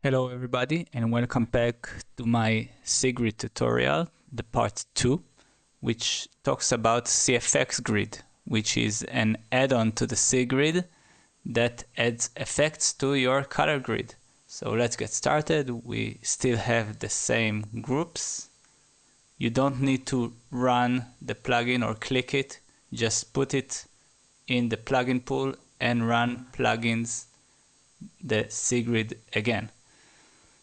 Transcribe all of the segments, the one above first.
Hello everybody and welcome back to my CFXgrid tutorial, the part 2, which talks about CFXgrid, which is an add-on to the CFXgrid that adds effects to your color grid. So let's get started. We still have the same groups. You don't need to run the plugin or click it, just put it in the plugin pool and run plugins the CFXgrid again.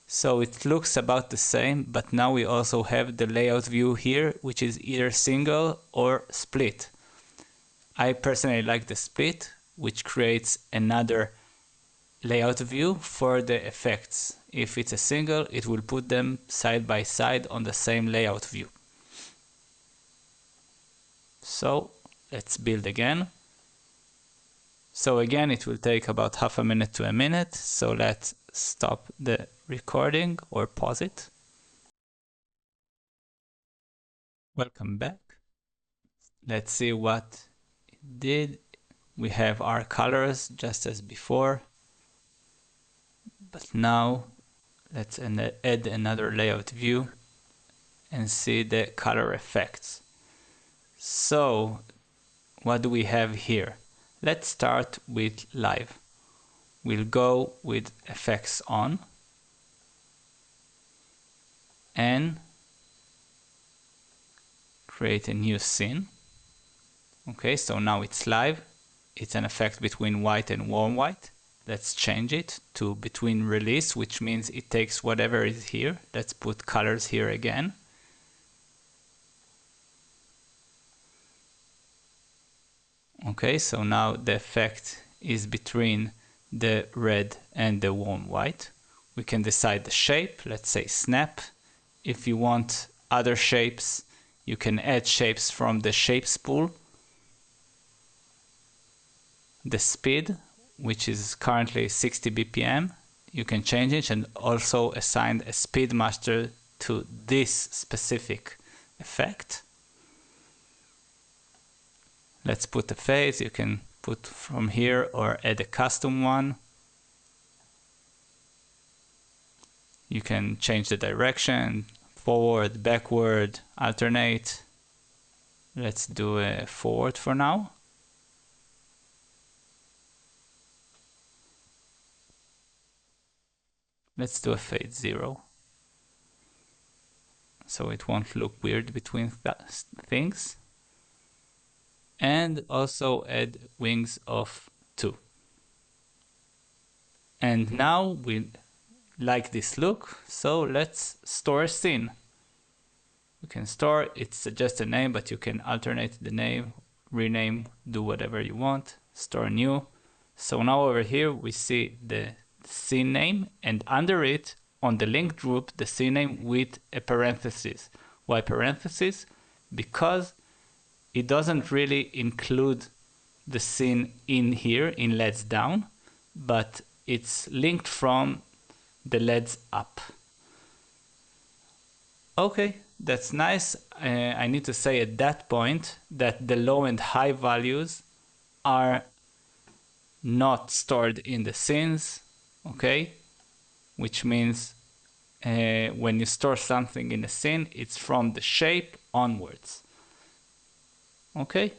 So it looks about the same, but now we also have the layout view here, which is either single or split. I personally like the split, which creates another layout view for the effects. If it's a single, it will put them side by side on the same layout view. So let's build again. So again, it will take about half a minute to a minute. So let's stop the recording or pause it. Welcome back. Let's see what it did. We have our colors just as before. But now let's add another layout view and see the color effects. So what do we have here? Let's start with live. We'll go with effects on and create a new scene. Okay, so now it's live. It's an effect between white and warm white. Let's change it to between release, which means it takes whatever is here. Let's put colors here again. Okay, so now the effect is between the red and the warm white. We can decide the shape, let's say snap. If you want other shapes, you can add shapes from the shapes pool. The speed, which is currently 60 BPM, you can change it and also assign a speed master to this specific effect. Let's put a phase. You can put from here or add a custom one. You can change the direction, forward, backward, alternate. Let's do a forward for now. Let's do a fade 0. So it won't look weird between things. And also add wings of 2. And now we like this look, so let's store a scene. You can store, it's just a name, but you can alternate the name, rename, do whatever you want, store new. So now over here we see the scene name, and under it on the linked group the scene name with a parenthesis. Why parenthesis? Because it doesn't really include the scene in here in LEDs down, but it's linked from the LEDs up. Okay, that's nice. I need to say at that point that the low and high values are not stored in the scenes, okay? Which means when you store something in a scene, it's from the shape onwards. Okay.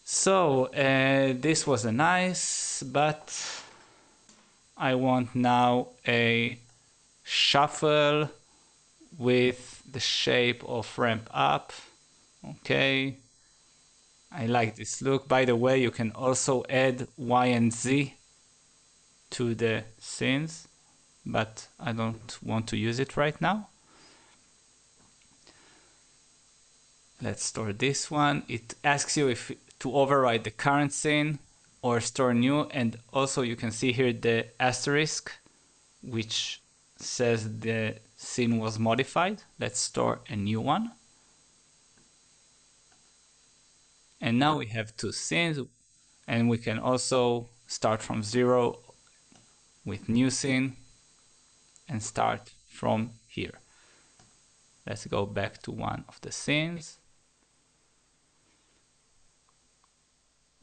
So this was a nice, but I want now a shuffle with the shape of ramp up. Okay. I like this look. By the way, you can also add Y and Z to the scenes, but I don't want to use it right now. Let's store this one. It asks you if to override the current scene or store new, and also you can see here the asterisk which says the scene was modified. Let's store a new one. And now we have two scenes, and we can also start from 0 with new scene and start from here. Let's go back to one of the scenes.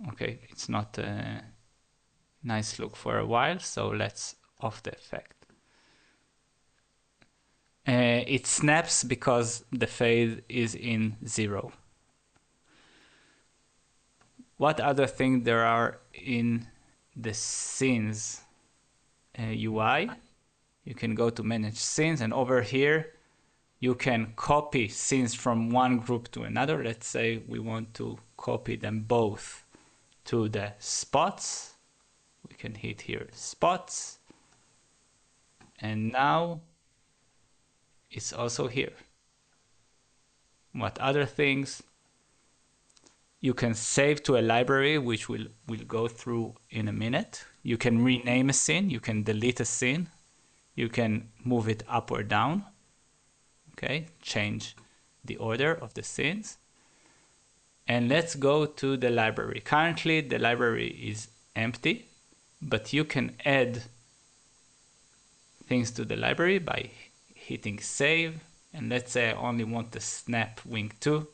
Okay, it's not nice look for a while. So let's off the effect. It snaps because the fade is in 0. What other things there are in the scenes UI? You can go to manage scenes, and over here you can copy scenes from one group to another. Let's say we want to copy them both to the spots. We can hit here spots, and now it's also here. What other things? You can save to a library, which we'll go through in a minute. You can rename a scene, you can delete a scene, you can move it up or down. Okay, change the order of the scenes. And let's go to the library. Currently the library is empty, but you can add things to the library by hitting save. And let's say I only want the snap wing 2,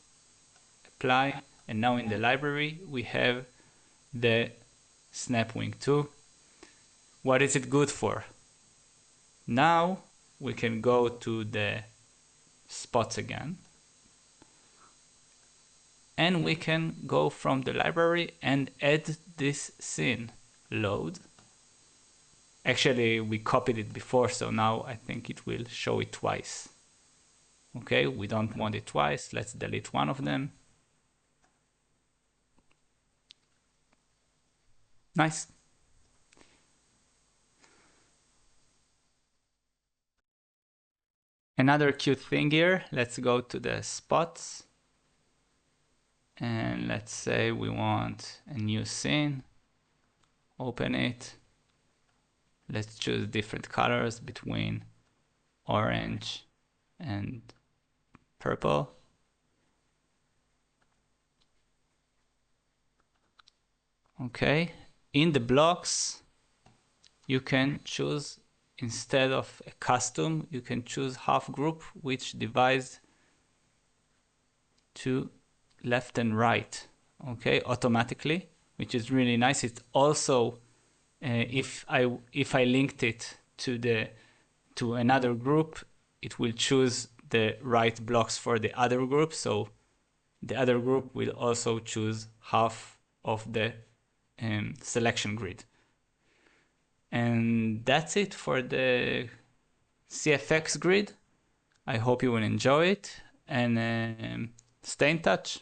apply. And now in the library we have the snap wing 2. What is it good for? Now we can go to the spots again, and we can go from the library and add this scene. Load. Actually we copied it before, so now I think it will show it twice. Okay, we don't want it twice. Let's delete one of them. Nice. Another cute thing here, let's go to the spots, and let's say we want a new scene. Open it. Let's choose different colors between orange and purple. Okay, in the blocks you can choose, instead of a custom, you can choose half group, which divides to left and right, okay, automatically, which is really nice. It's also if I linked it to another group, it will choose the right blocks for the other group, so the other group will also choose half of the selection grid. And that's it for the CFX grid. I hope you will enjoy it, and stay in touch.